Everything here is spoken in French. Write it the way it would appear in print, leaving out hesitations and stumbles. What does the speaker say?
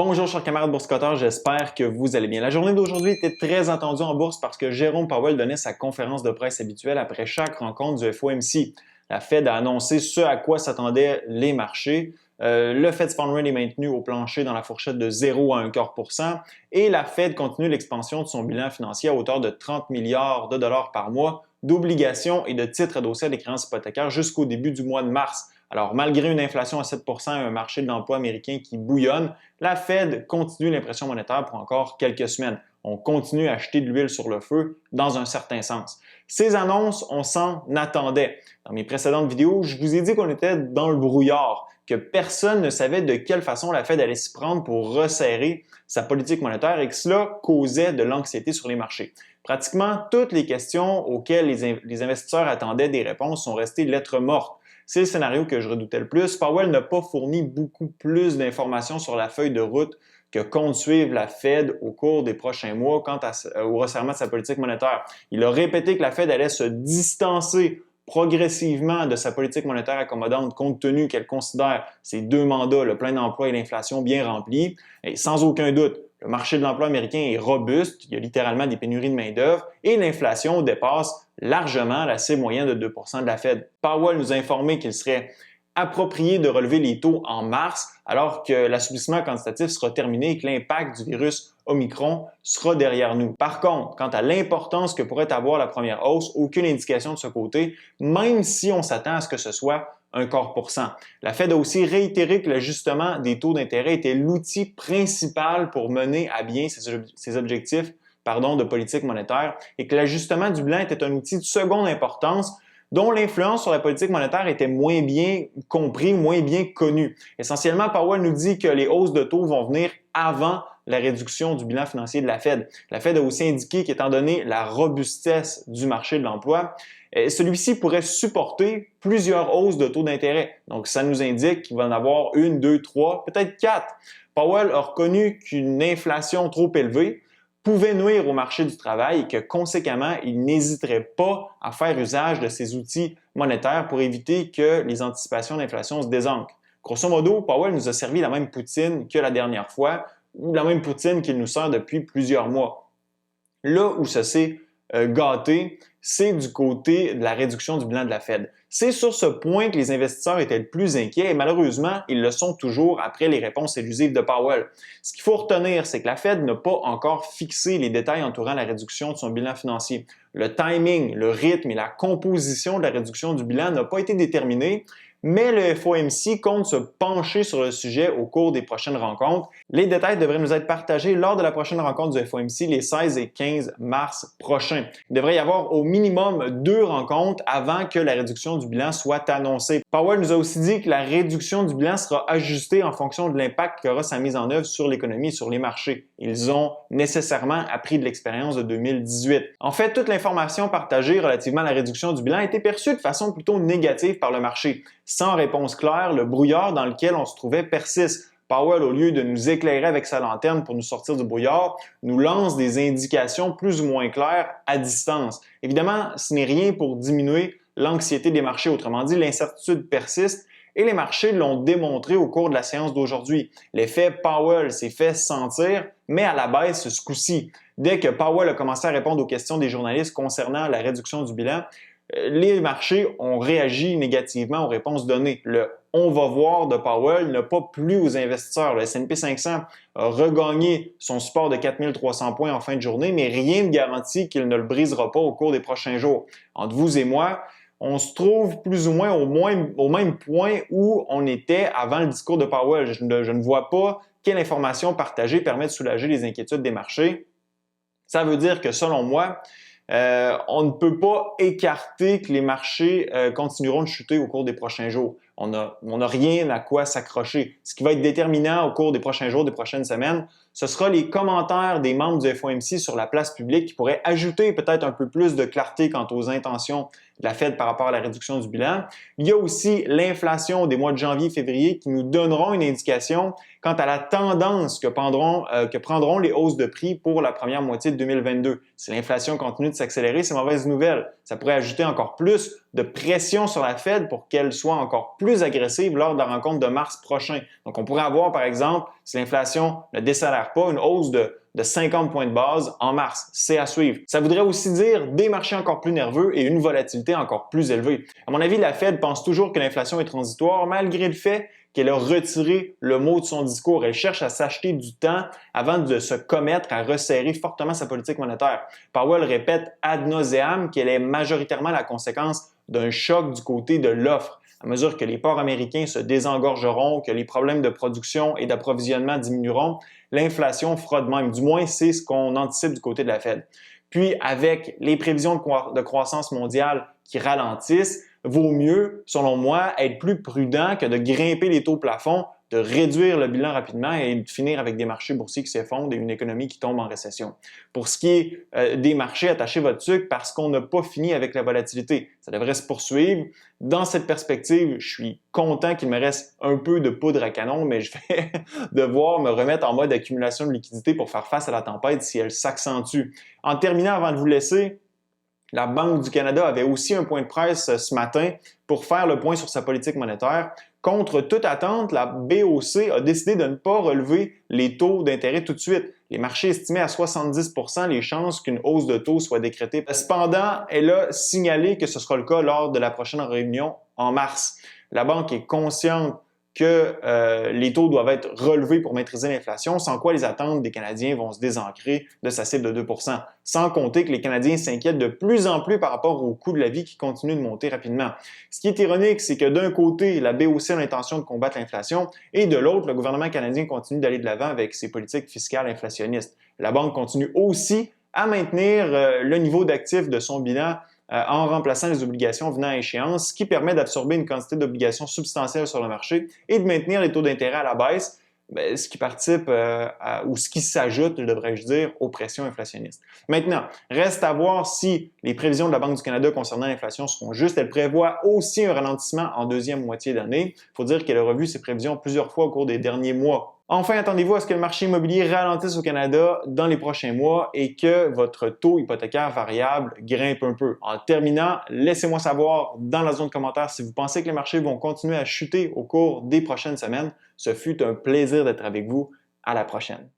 Bonjour chers camarades boursicotteurs, j'espère que vous allez bien. La journée d'aujourd'hui était très attendue en bourse parce que Jérôme Powell donnait sa conférence de presse habituelle après chaque rencontre du FOMC. La Fed a annoncé ce à quoi s'attendaient les marchés. Le Fed Fund Rate est maintenu au plancher dans la fourchette de 0 à 1/4% et la Fed continue l'expansion de son bilan financier à hauteur de 30 milliards de dollars par mois d'obligations et de titres adossés à des créances hypothécaires jusqu'au début du mois de mars. Alors, malgré une inflation à 7% et un marché de l'emploi américain qui bouillonne, la Fed continue l'impression monétaire pour encore quelques semaines. On continue à acheter de l'huile sur le feu dans un certain sens. Ces annonces, on s'en attendait. Dans mes précédentes vidéos, je vous ai dit qu'on était dans le brouillard, que personne ne savait de quelle façon la Fed allait s'y prendre pour resserrer sa politique monétaire et que cela causait de l'anxiété sur les marchés. Pratiquement toutes les questions auxquelles les investisseurs attendaient des réponses sont restées lettres mortes. C'est le scénario que je redoutais le plus. Powell n'a pas fourni beaucoup plus d'informations sur la feuille de route que compte suivre la Fed au cours des prochains mois quant au resserrement de sa politique monétaire. Il a répété que la Fed allait se distancer progressivement de sa politique monétaire accommodante compte tenu qu'elle considère ses deux mandats, le plein emploi et l'inflation, bien remplis. Et sans aucun doute, le marché de l'emploi américain est robuste, il y a littéralement des pénuries de main-d'œuvre et l'inflation dépasse largement la cible moyenne de 2% de la Fed. Powell nous a informé qu'il serait approprié de relever les taux en mars alors que l'assouplissement quantitatif sera terminé et que l'impact du virus Omicron sera derrière nous. Par contre, quant à l'importance que pourrait avoir la première hausse, aucune indication de ce côté, même si on s'attend à ce que ce soit 1/4%. La Fed a aussi réitéré que l'ajustement des taux d'intérêt était l'outil principal pour mener à bien ses objectifs de politique monétaire et que l'ajustement du bilan était un outil de seconde importance dont l'influence sur la politique monétaire était moins bien compris, moins bien connue. Essentiellement, Powell nous dit que les hausses de taux vont venir avant la réduction du bilan financier de la Fed. La Fed a aussi indiqué qu'étant donné la robustesse du marché de l'emploi, celui-ci pourrait supporter plusieurs hausses de taux d'intérêt. Donc, ça nous indique qu'il va en avoir une, deux, trois, peut-être quatre. Powell a reconnu qu'une inflation trop élevée pouvait nuire au marché du travail et que, conséquemment, il n'hésiterait pas à faire usage de ces outils monétaires pour éviter que les anticipations d'inflation se désancrent. Grosso modo, Powell nous a servi la même poutine que la dernière fois ou la même poutine qu'il nous sert depuis plusieurs mois. Là où ça s'est gâté, c'est du côté de la réduction du bilan de la Fed. C'est sur ce point que les investisseurs étaient le plus inquiets et malheureusement, ils le sont toujours après les réponses élusives de Powell. Ce qu'il faut retenir, c'est que la Fed n'a pas encore fixé les détails entourant la réduction de son bilan financier. Le timing, le rythme et la composition de la réduction du bilan n'ont pas été déterminés, mais le FOMC compte se pencher sur le sujet au cours des prochaines rencontres. Les détails devraient nous être partagés lors de la prochaine rencontre du FOMC les 16 et 15 mars prochains. Il devrait y avoir au minimum 2 rencontres avant que la réduction du bilan soit annoncée. Powell nous a aussi dit que la réduction du bilan sera ajustée en fonction de l'impact qu'aura sa mise en œuvre sur l'économie et sur les marchés. Ils ont nécessairement appris de l'expérience de 2018. En fait, toute l'information partagée relativement à la réduction du bilan a été perçue de façon plutôt négative par le marché. Sans réponse claire, le brouillard dans lequel on se trouvait persiste. Powell, au lieu de nous éclairer avec sa lanterne pour nous sortir du brouillard, nous lance des indications plus ou moins claires à distance. Évidemment, ce n'est rien pour diminuer l'anxiété des marchés. Autrement dit, l'incertitude persiste et les marchés l'ont démontré au cours de la séance d'aujourd'hui. L'effet Powell s'est fait sentir, mais à la baisse ce coup-ci. Dès que Powell a commencé à répondre aux questions des journalistes concernant la réduction du bilan, les marchés ont réagi négativement aux réponses données. Le « on va voir » de Powell n'a pas plu aux investisseurs. Le S&P 500 a regagné son support de 4300 points en fin de journée, mais rien ne garantit qu'il ne le brisera pas au cours des prochains jours. Entre vous et moi, on se trouve plus ou moins au même point où on était avant le discours de Powell. Je ne vois pas quelle information partagée permet de soulager les inquiétudes des marchés. Ça veut dire que, selon moi, on ne peut pas écarter que les marchés continueront de chuter au cours des prochains jours. On n'a rien à quoi s'accrocher. Ce qui va être déterminant au cours des prochains jours, des prochaines semaines, ce sera les commentaires des membres du FOMC sur la place publique qui pourraient ajouter peut-être un peu plus de clarté quant aux intentions de la Fed par rapport à la réduction du bilan. Il y a aussi l'inflation des mois de janvier et février qui nous donneront une indication quant à la tendance que prendront les hausses de prix pour la première moitié de 2022. Si l'inflation continue de s'accélérer, c'est mauvaise nouvelle. Ça pourrait ajouter encore plus de pression sur la Fed pour qu'elle soit encore plus plus agressive lors de la rencontre de mars prochain. Donc, on pourrait avoir, par exemple, si l'inflation ne décélère pas, une hausse de 50 points de base en mars. C'est à suivre. Ça voudrait aussi dire des marchés encore plus nerveux et une volatilité encore plus élevée. À mon avis, la Fed pense toujours que l'inflation est transitoire, malgré le fait qu'elle a retiré le mot de son discours. Elle cherche à s'acheter du temps avant de se commettre à resserrer fortement sa politique monétaire. Powell répète ad nauseam qu'elle est majoritairement la conséquence d'un choc du côté de l'offre. À mesure que les ports américains se désengorgeront, que les problèmes de production et d'approvisionnement diminueront, l'inflation fera de même. Du moins, c'est ce qu'on anticipe du côté de la Fed. Puis, avec les prévisions de croissance mondiale qui ralentissent, vaut mieux, selon moi, être plus prudent que de grimper les taux plafonds, de réduire le bilan rapidement et de finir avec des marchés boursiers qui s'effondrent et une économie qui tombe en récession. Pour ce qui est des marchés, attachez votre sucre parce qu'on n'a pas fini avec la volatilité. Ça devrait se poursuivre. Dans cette perspective, je suis content qu'il me reste un peu de poudre à canon, mais je vais devoir me remettre en mode accumulation de liquidités pour faire face à la tempête si elle s'accentue. En terminant, avant de vous laisser, la Banque du Canada avait aussi un point de presse ce matin pour faire le point sur sa politique monétaire. Contre toute attente, la BOC a décidé de ne pas relever les taux d'intérêt tout de suite. Les marchés estimaient à 70 % les chances qu'une hausse de taux soit décrétée. Cependant, elle a signalé que ce sera le cas lors de la prochaine réunion en mars. La banque est consciente que les taux doivent être relevés pour maîtriser l'inflation, sans quoi les attentes des Canadiens vont se désancrer de sa cible de 2 %. Sans compter que les Canadiens s'inquiètent de plus en plus par rapport au coût de la vie qui continue de monter rapidement. Ce qui est ironique, c'est que d'un côté, la BOC a l'intention de combattre l'inflation et de l'autre, le gouvernement canadien continue d'aller de l'avant avec ses politiques fiscales inflationnistes. La banque continue aussi à maintenir le niveau d'actifs de son bilan en remplaçant les obligations venant à échéance, ce qui permet d'absorber une quantité d'obligations substantielle sur le marché et de maintenir les taux d'intérêt à la baisse, ce qui participe ou ce qui s'ajoute, devrais-je dire, aux pressions inflationnistes. Maintenant, reste à voir si les prévisions de la Banque du Canada concernant l'inflation seront justes. Elle prévoit aussi un ralentissement en deuxième moitié d'année. Il faut dire qu'elle a revu ses prévisions plusieurs fois au cours des derniers mois. Enfin, attendez-vous à ce que le marché immobilier ralentisse au Canada dans les prochains mois et que votre taux hypothécaire variable grimpe un peu. En terminant, laissez-moi savoir dans la zone de commentaires si vous pensez que les marchés vont continuer à chuter au cours des prochaines semaines. Ce fut un plaisir d'être avec vous. À la prochaine.